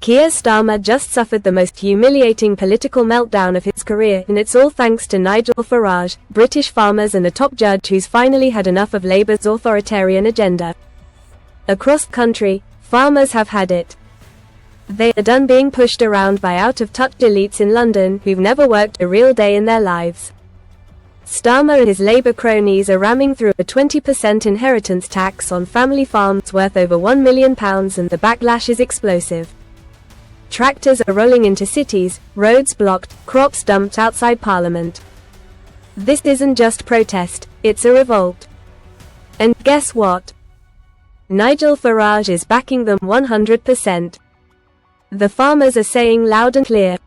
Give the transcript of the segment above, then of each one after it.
Keir Starmer just suffered the most humiliating political meltdown of his career, and it's all thanks to Nigel Farage, British farmers and a top judge who's finally had enough of Labour's authoritarian agenda. Across the country, farmers have had it. They are done being pushed around by out-of-touch elites in London who've never worked a real day in their lives. Starmer and his Labour cronies are ramming through a 20% inheritance tax on family farms worth over £1 million, and the backlash is explosive. Tractors are rolling into cities, roads blocked, crops dumped outside Parliament. This isn't just protest, it's a revolt. And guess what? Nigel Farage is backing them 100%. The farmers are saying loud and clear,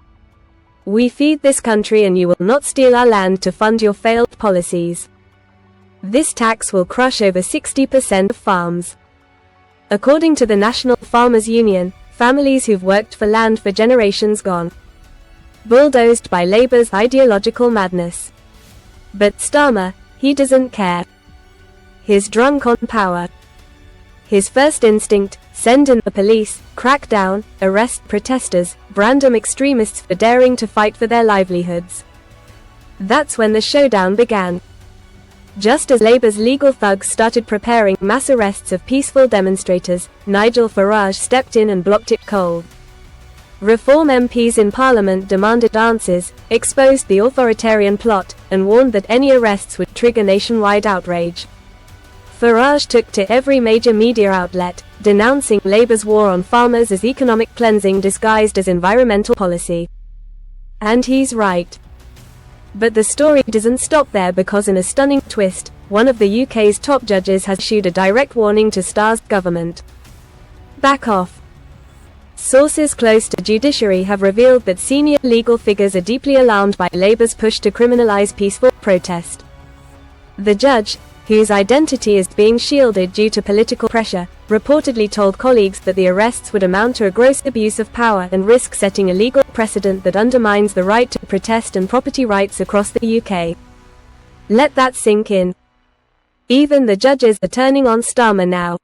"We feed this country and you will not steal our land to fund your failed policies." This tax will crush over 60% of farms. According to the National Farmers Union, families who've worked for land for generations gone bulldozed by Labour's ideological madness. But Starmer, he doesn't care. He's drunk on power. His first instinct, send in the police, crack down, arrest protesters, brand them extremists for daring to fight for their livelihoods. That's when the showdown began. Just as Labour's legal thugs started preparing mass arrests of peaceful demonstrators, Nigel Farage stepped in and blocked it cold. Reform MPs in Parliament demanded answers, exposed the authoritarian plot, and warned that any arrests would trigger nationwide outrage. Farage took to every major media outlet, denouncing Labour's war on farmers as economic cleansing disguised as environmental policy. And he's right. But the story doesn't stop there, because in a stunning twist, one of the UK's top judges has issued a direct warning to Starmer's government. Back off. Sources close to judiciary have revealed that senior legal figures are deeply alarmed by Labour's push to criminalise peaceful protest. The judge, whose identity is being shielded due to political pressure, reportedly told colleagues that the arrests would amount to a gross abuse of power and risk setting a legal precedent that undermines the right to protest and property rights across the UK. Let that sink in. Even the judges are turning on Starmer now.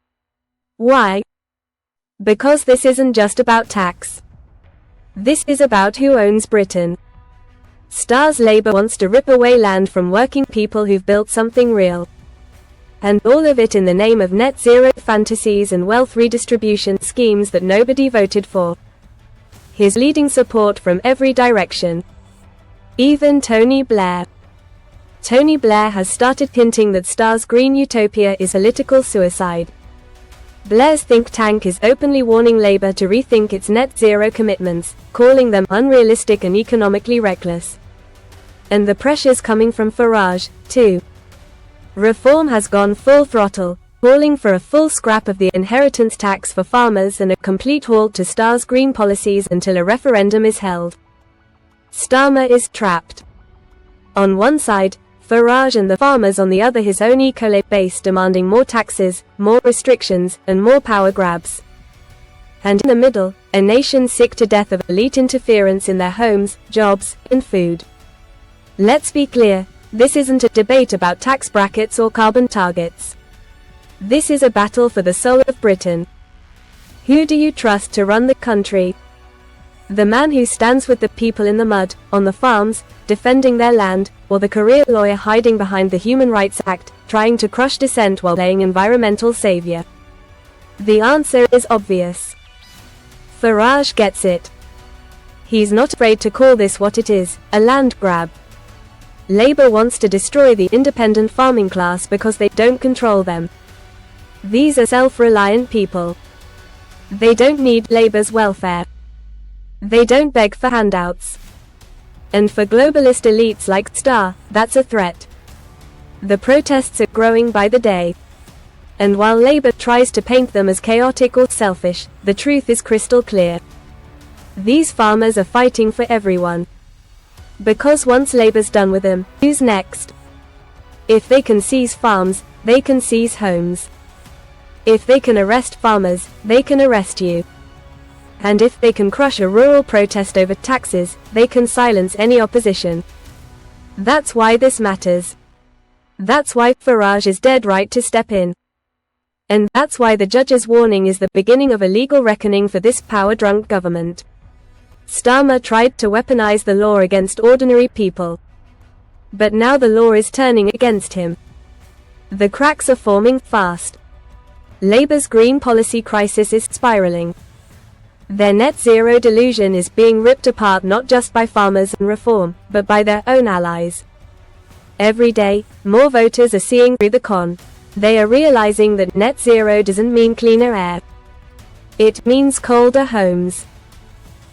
Why? Because this isn't just about tax. This is about who owns Britain. Starmer's Labour wants to rip away land from working people who've built something real. And all of it in the name of net zero fantasies and wealth redistribution schemes that nobody voted for. He's leading support from every direction. Even Tony Blair. Tony Blair has started hinting that Starmer's green utopia is political suicide. Blair's think tank is openly warning Labour to rethink its net zero commitments, calling them unrealistic and economically reckless. And the pressure's coming from Farage, too. Reform has gone full throttle, calling for a full scrap of the inheritance tax for farmers and a complete halt to Starmer's green policies until a referendum is held. Starmer is trapped. On one side, Farage and the farmers on the other, his own eco-lib base demanding more taxes, more restrictions, and more power grabs. And in the middle, a nation sick to death of elite interference in their homes, jobs, and food. Let's be clear. This isn't a debate about tax brackets or carbon targets. This is a battle for the soul of Britain. Who do you trust to run the country? The man who stands with the people in the mud, on the farms, defending their land, or the career lawyer hiding behind the Human Rights Act, trying to crush dissent while playing environmental savior? The answer is obvious. Farage gets it. He's not afraid to call this what it is, a land grab. Labour wants to destroy the independent farming class because they don't control them. These are self-reliant people. They don't need Labour's welfare. They don't beg for handouts. And for globalist elites like Starmer, that's a threat. The protests are growing by the day. And while Labour tries to paint them as chaotic or selfish, the truth is crystal clear. These farmers are fighting for everyone. Because once Labour's done with them, who's next? If they can seize farms, they can seize homes. If they can arrest farmers, they can arrest you. And if they can crush a rural protest over taxes, they can silence any opposition. That's why this matters. That's why Farage is dead right to step in. And that's why the judge's warning is the beginning of a legal reckoning for this power-drunk government. Starmer tried to weaponize the law against ordinary people. But now the law is turning against him. The cracks are forming fast. Labour's green policy crisis is spiraling. Their net zero delusion is being ripped apart not just by farmers and reform, but by their own allies. Every day, more voters are seeing through the con. They are realizing that net zero doesn't mean cleaner air. It means colder homes.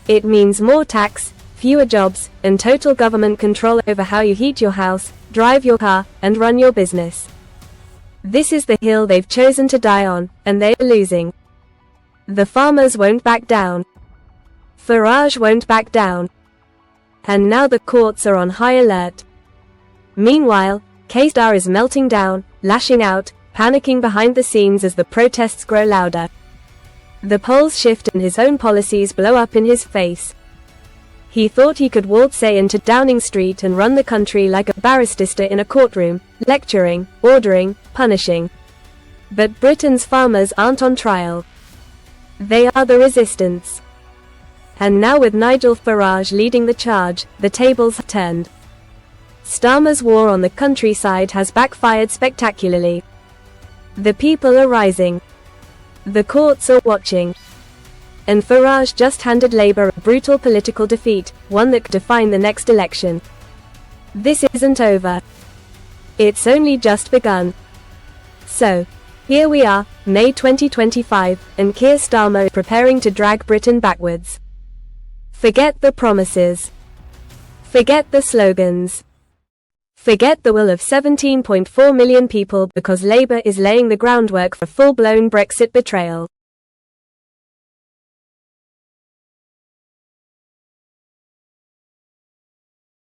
It means more tax, fewer jobs, and total government control over how you heat your house, drive your car, and run your business. This is the hill they've chosen to die on, and they are losing. The farmers won't back down. Farage won't back down. And now the courts are on high alert. Meanwhile, Keir Starmer is melting down, lashing out, panicking behind the scenes as the protests grow louder. The polls shift and his own policies blow up in his face. He thought he could waltz into Downing Street and run the country like a barrister in a courtroom, lecturing, ordering, punishing. But Britain's farmers aren't on trial. They are the resistance. And now with Nigel Farage leading the charge, the tables have turned. Starmer's war on the countryside has backfired spectacularly. The people are rising. The courts are watching. And Farage just handed Labour a brutal political defeat, one that could define the next election. This isn't over. It's only just begun. So, here we are, May 2025, and Keir Starmer is preparing to drag Britain backwards. Forget the promises. Forget the slogans. Forget the will of 17.4 million people because Labour is laying the groundwork for full-blown Brexit betrayal.